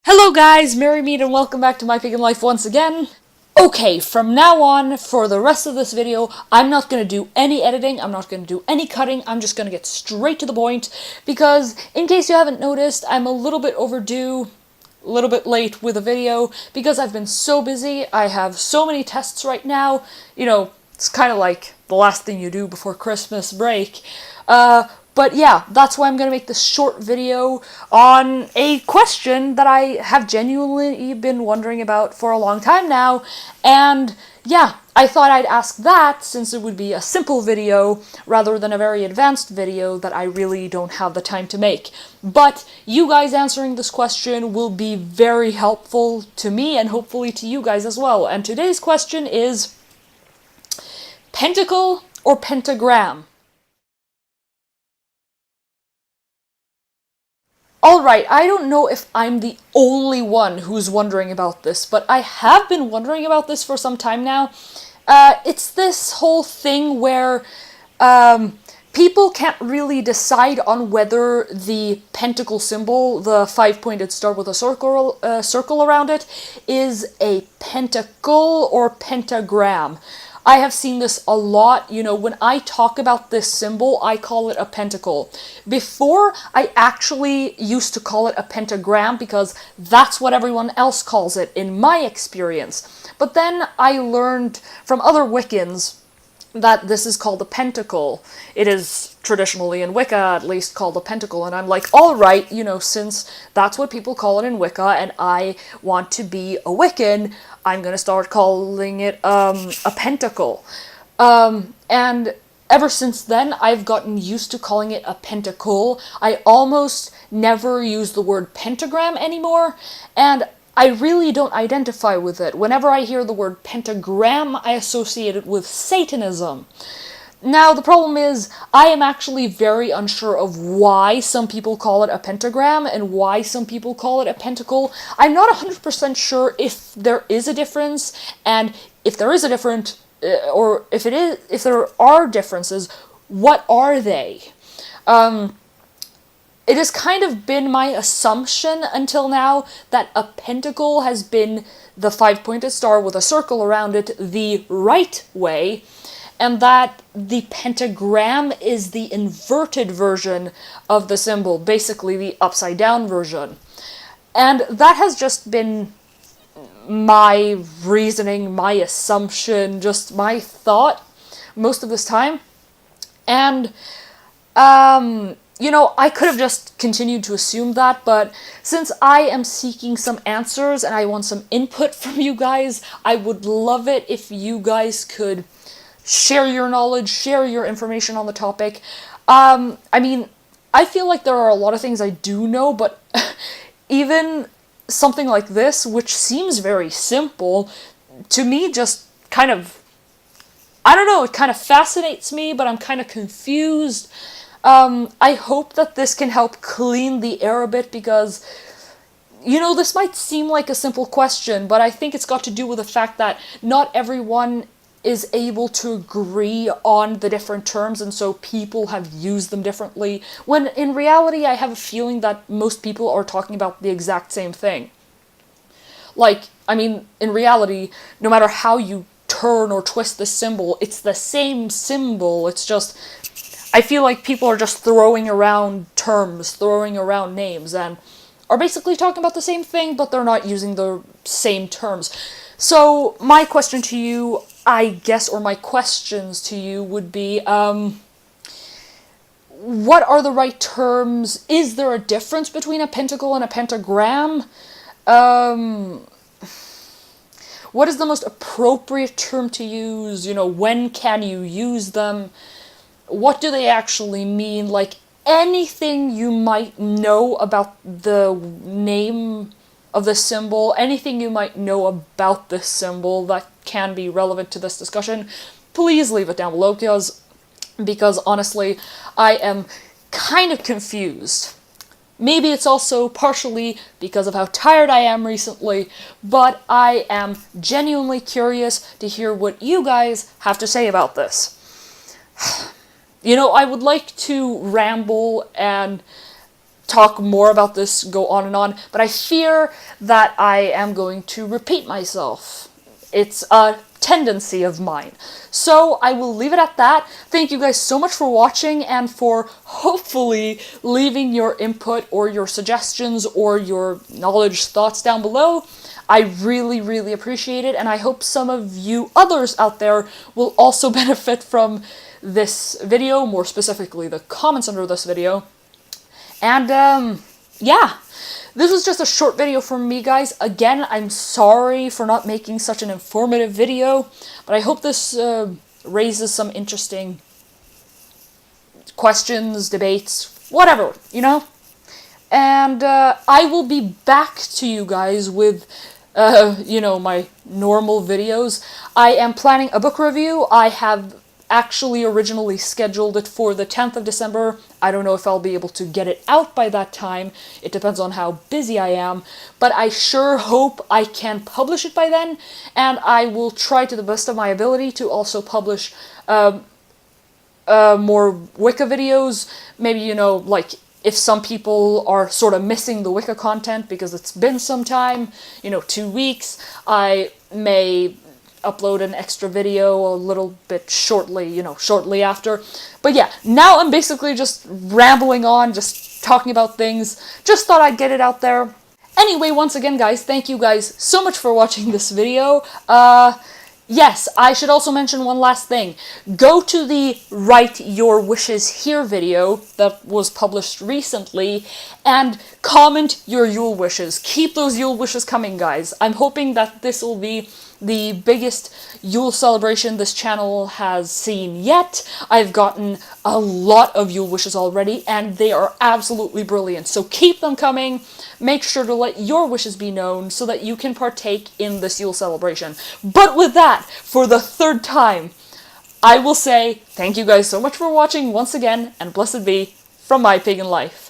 Hello guys, Merry Meet and welcome back to My Pagan Life once again. Okay, from now on, for the rest of this video, I'm not going to do any editing, I'm not going to do any cutting, I'm just going to get straight to the point, because in case you haven't noticed, I'm a little bit overdue, a little bit late with a video, because I've been so busy, I have so many tests right now, it's kind of like the last thing you do before Christmas break. But yeah, that's why I'm going to make this short video on a question that I have genuinely been wondering about for a long time now, and yeah, I thought I'd ask that since it would be a simple video rather than a very advanced video that I really don't have the time to make. But you guys answering this question will be very helpful to me and hopefully to you guys as well. And today's question is Pentacle or Pentagram? Alright, I don't know if I'm the only one who's wondering about this, but I have been wondering about this for some time now. It's this whole thing where people can't really decide on whether the pentacle symbol, the five-pointed star with a circle around it, is a pentacle or pentagram. I have seen this a lot. When I talk about this symbol, I call it a pentacle. Before, I actually used to call it a pentagram because that's what everyone else calls it in my experience. But then I learned from other Wiccans that this is called a pentacle. It is traditionally in Wicca at least called a pentacle, and I'm like, alright, since that's what people call it in Wicca and I want to be a Wiccan, I'm gonna start calling it a pentacle. And ever since then, I've gotten used to calling it a pentacle. I almost never use the word pentagram anymore, and I really don't identify with it. Whenever I hear the word pentagram, I associate it with Satanism. Now, the problem is, I am actually very unsure of why some people call it a pentagram and why some people call it a pentacle. I'm not 100% sure if there is a difference, and if there is a difference, or if there are differences, what are they? It has kind of been my assumption until now that a pentacle has been the five-pointed star with a circle around it the right way, and that the pentagram is the inverted version of the symbol, basically the upside-down version. And that has just been my reasoning, my assumption, just my thought most of this time. And, I could have just continued to assume that, but since I am seeking some answers and I want some input from you guys, I would love it if you guys could share your knowledge, share your information on the topic. I feel like there are a lot of things I do know, but even something like this, which seems very simple, to me just kind of, I don't know, it kind of fascinates me, but I'm kind of confused. I hope that this can help clean the air a bit, because, this might seem like a simple question, but I think it's got to do with the fact that not everyone is able to agree on the different terms, and so people have used them differently, when in reality I have a feeling that most people are talking about the exact same thing. In reality, no matter how you turn or twist the symbol, it's the same symbol. It's just, I feel like people are just throwing around terms, throwing around names, and are basically talking about the same thing, but they're not using the same terms. So, my question to you, I guess, or my questions to you would be, what are the right terms? Is there a difference between a pentacle and a pentagram? What is the most appropriate term to use? When can you use them? What do they actually mean? Anything you might know about the name of the symbol, anything you might know about this symbol that can be relevant to this discussion, please leave it down below, because honestly, I am kind of confused. Maybe it's also partially because of how tired I am recently, but I am genuinely curious to hear what you guys have to say about this. I would like to ramble and talk more about this, go on and on, but I fear that I am going to repeat myself. It's a tendency of mine. So I will leave it at that. Thank you guys so much for watching and for hopefully leaving your input or your suggestions or your knowledge thoughts down below. I really, really appreciate it, and I hope some of you others out there will also benefit from this video, more specifically the comments under this video. And, yeah, this was just a short video from me, guys. Again, I'm sorry for not making such an informative video, but I hope this raises some interesting questions, debates, whatever, you know? And I will be back to you guys with, you know, my normal videos. I am planning a book review. I have actually originally scheduled it for the 10th of December. I don't know if I'll be able to get it out by that time. It depends on how busy I am, but I sure hope I can publish it by then, and I will try to the best of my ability to also publish more Wicca videos. Maybe, you know, like, if some people are sort of missing the Wicca content because it's been some time, you know, 2 weeks, I may upload an extra video a little bit shortly, you know, shortly after. But yeah, now I'm basically just rambling on, just talking about things. Just thought I'd get it out there. Anyway, once again, guys, thank you guys so much for watching this video. Yes, I should also mention one last thing. Go to the Write Your Wishes Here video that was published recently and comment your Yule wishes. Keep those Yule wishes coming, guys. I'm hoping that this will be the biggest Yule celebration this channel has seen yet. I've gotten a lot of Yule wishes already, and they are absolutely brilliant. So keep them coming. Make sure to let your wishes be known so that you can partake in this Yule celebration. But with that, for the third time, I will say thank you guys so much for watching once again, and blessed be from My Pagan Life.